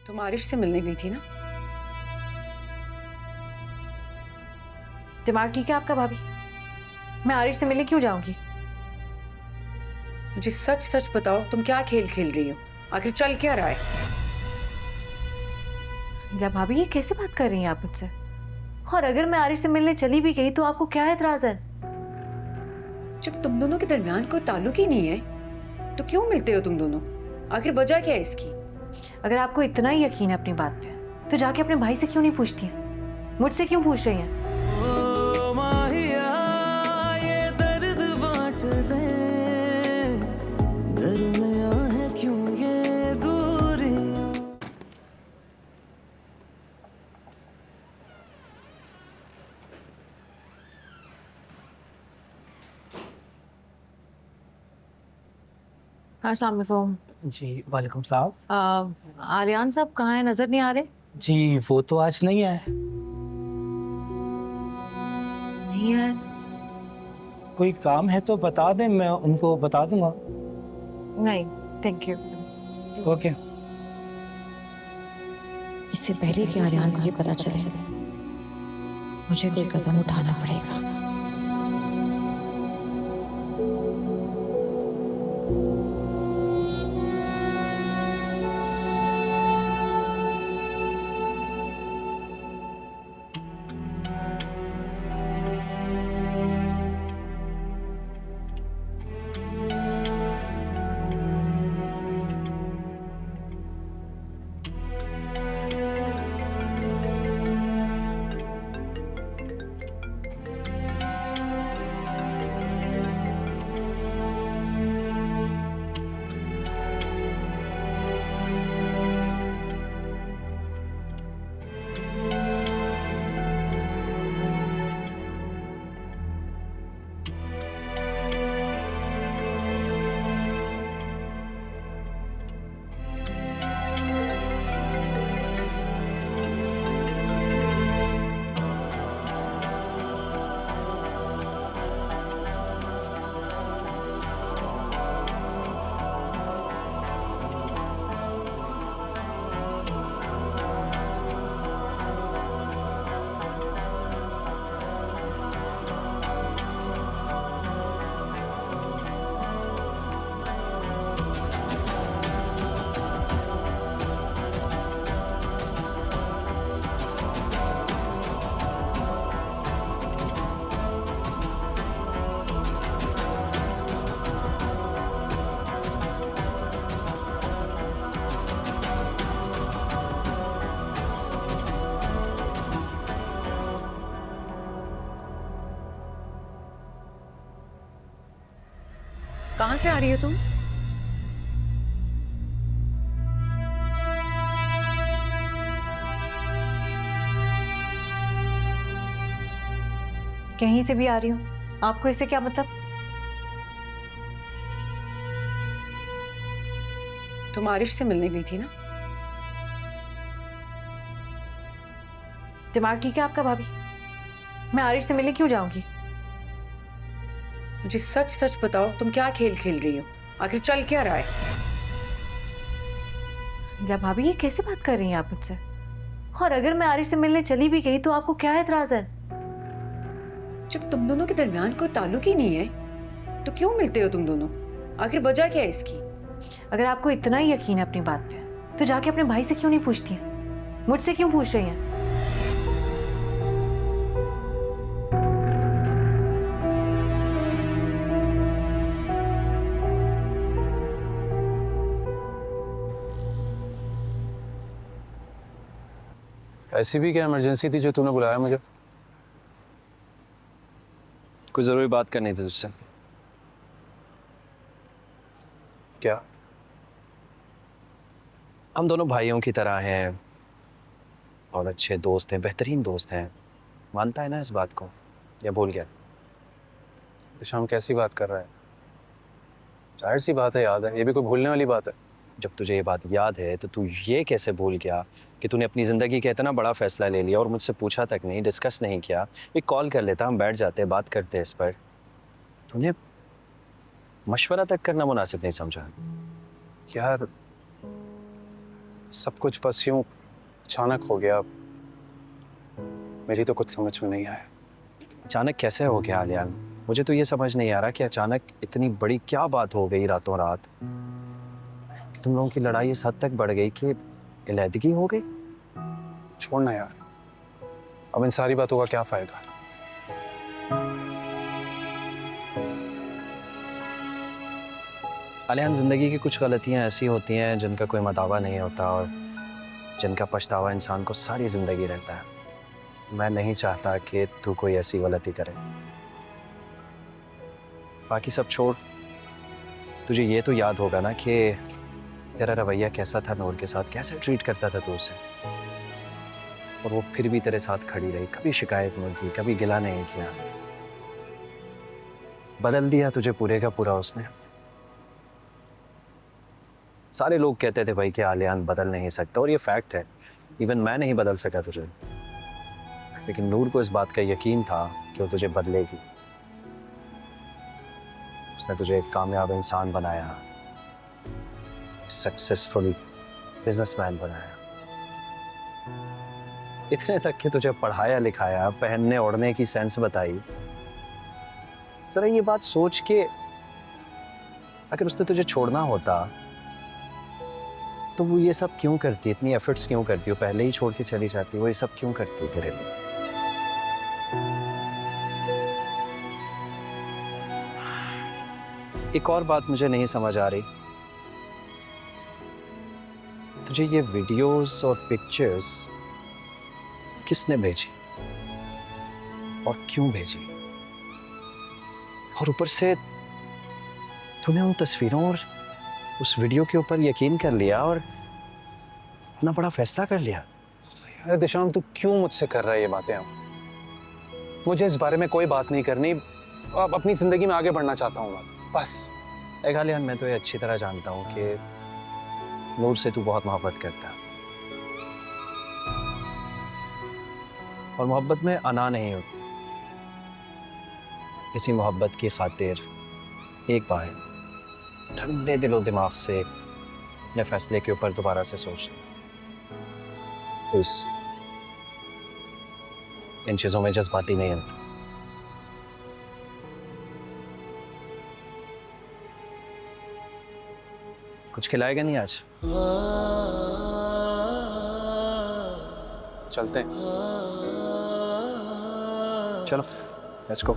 तुम आरिश से मिलने गई थी ना? दिमाग ठीक है आपका भाभी? मैं आरिश से मिलने क्यों जाऊंगी? मुझे सच सच बताओ, तुम क्या खेल खेल रही हो? आखिर चल क्या रहा है? या भाभी ये कैसे बात कर रही हैं आप मुझसे? और अगर मैं आरिश से मिलने चली भी गई तो आपको क्या एतराज है? जब तुम दोनों के दरमियान कोई ताल्लुक ही नहीं है तो क्यों मिलते हो तुम दोनों? आखिर वजह क्या है इसकी? अगर आपको इतना ही यकीन है अपनी बात पे तो जाके अपने भाई से क्यों नहीं पूछती हैं? मुझसे क्यों पूछ रही हैं? ओ माहिया ये दर्द बांट ले, दरमियां है क्यों ये दूरियां। हाँ, अस्सलाम वालेकुम। जी वालेकुम सलाम। आलियान साहब कहाँ हैं? नजर नहीं आ रहे। जी वो तो आज नहीं आए। नहीं है। कोई काम है तो बता दें, मैं उनको बता दूंगा। नहीं, थैंक यू। ओके। इससे पहले कि आर्यन को ये पता चले मुझे कोई कदम उठाना पड़ेगा। कहाँ से आ रही हो तुम? कहीं से भी आ रही हूँ, आपको इससे क्या मतलब? तुम आरिश से मिलने गई थी ना? दिमाग ठीक है आपका भाभी? मैं आरिश से मिलने क्यों जाऊंगी? मुझे सच सच बताओ, तुम क्या खेल खेल रही हो? आखिर चल क्या रहा है? या भाभी ये कैसे बात कर रही हैं आप मुझसे? और अगर मैं आरिश से मिलने चली भी गई तो आपको क्या एतराज है? जब तुम दोनों के दरमियान कोई ताल्लुक ही नहीं है तो क्यों मिलते हो तुम दोनों? आखिर वजह क्या है इसकी? अगर आपको इतना ही यकीन है अपनी बात पे तो जाके अपने भाई से क्यों नहीं पूछती हैं? मुझसे क्यों पूछ रही हैं? ऐसी भी क्या इमरजेंसी थी जो तूने बुलाया मुझे? कोई ज़रूरी बात करनी थी तुझसे। क्या? हम दोनों भाइयों की तरह हैं, बहुत अच्छे दोस्त हैं, बेहतरीन दोस्त हैं। मानता है ना इस बात को, या भूल गया? दिशाम कैसी बात कर रहा है? जाहिर सी बात है, याद है। ये भी कोई भूलने वाली बात है? जब तुझे ये बात याद है तो तू ये कैसे भूल गया कि तूने अपनी ज़िंदगी का इतना बड़ा फैसला ले लिया और मुझसे पूछा तक नहीं, डिस्कस नहीं किया। एक कॉल कर लेता, हम बैठ जाते, बात करते इस पर। तूने मशवरा तक करना मुनासिब नहीं समझा। यार सब कुछ बस यूं अचानक हो गया। मेरी तो कुछ समझ में नहीं आया। अचानक कैसे हो गया आलियान? मुझे तो ये समझ नहीं आ रहा कि अचानक इतनी बड़ी क्या बात हो गई रातों रात कि तुम लोगों की लड़ाई इस हद तक बढ़ गई कि अलहदगी हो गई। छोड़ना यार, अब इन सारी बातों का क्या फायदा। आलियान, जिंदगी की कुछ गलतियां ऐसी होती हैं जिनका कोई मदावा नहीं होता और जिनका पछतावा इंसान को सारी जिंदगी रहता है। मैं नहीं चाहता कि तू कोई ऐसी गलती करे। बाकी सब छोड़, तुझे ये तो याद होगा ना कि तेरा रवैया कैसा था नूर के साथ, कैसे ट्रीट करता था तू उसे, और वो फिर भी तेरे साथ खड़ी रही, कभी शिकायत नहीं की, कभी गिला नहीं किया। बदल दिया तुझे पूरे का पूरा उसने। सारे लोग कहते थे भाई कि आलियान बदल नहीं सकता, और ये फैक्ट है। इवन मैं नहीं बदल सका तुझे, लेकिन नूर को इस बात का यकीन था कि वो तुझे बदलेगी। उसने तुझे एक कामयाब इंसान बनाया, सक्सेसफुल बिजनेसमैन बनाया, इतने तक कि तुझे पढ़ाया लिखाया, पहनने ओढ़ने की सेंस बताई। जरा ये बात सोच के, अगर उसने तुझे छोड़ना होता तो वो ये सब क्यों करती, इतनी एफर्ट्स क्यों करती? वो पहले ही छोड़ के चली जाती, वो ये सब क्यों करती तेरे लिए? एक और बात मुझे नहीं समझ आ रही, तुझे ये वीडियोस और पिक्चर्स किसने भेजी और क्यों भेजी? और ऊपर से तूने उन तस्वीरों और उस वीडियो के ऊपर यकीन कर लिया और इतना बड़ा फैसला कर लिया। अरे दिशाम, तू क्यों मुझसे कर रहा है ये बातें? अब मुझे इस बारे में कोई बात नहीं करनी। अब अपनी जिंदगी में आगे बढ़ना चाहता हूँ मैं, बस। एक आलियान, मैं तो ये अच्छी तरह जानता हूँ कि नूर से तू बहुत मोहब्बत करता है, और मोहब्बत में अना नहीं होती। इसी मोहब्बत की खातिर एक बार ठंडे दिलो दिमाग से अपने फैसले के ऊपर दोबारा से सोच ले। इन चीजों में जज्बाती नहीं होता। कुछ खिलाएगा नहीं आज? चलते हैं। चलो, लेट्स गो।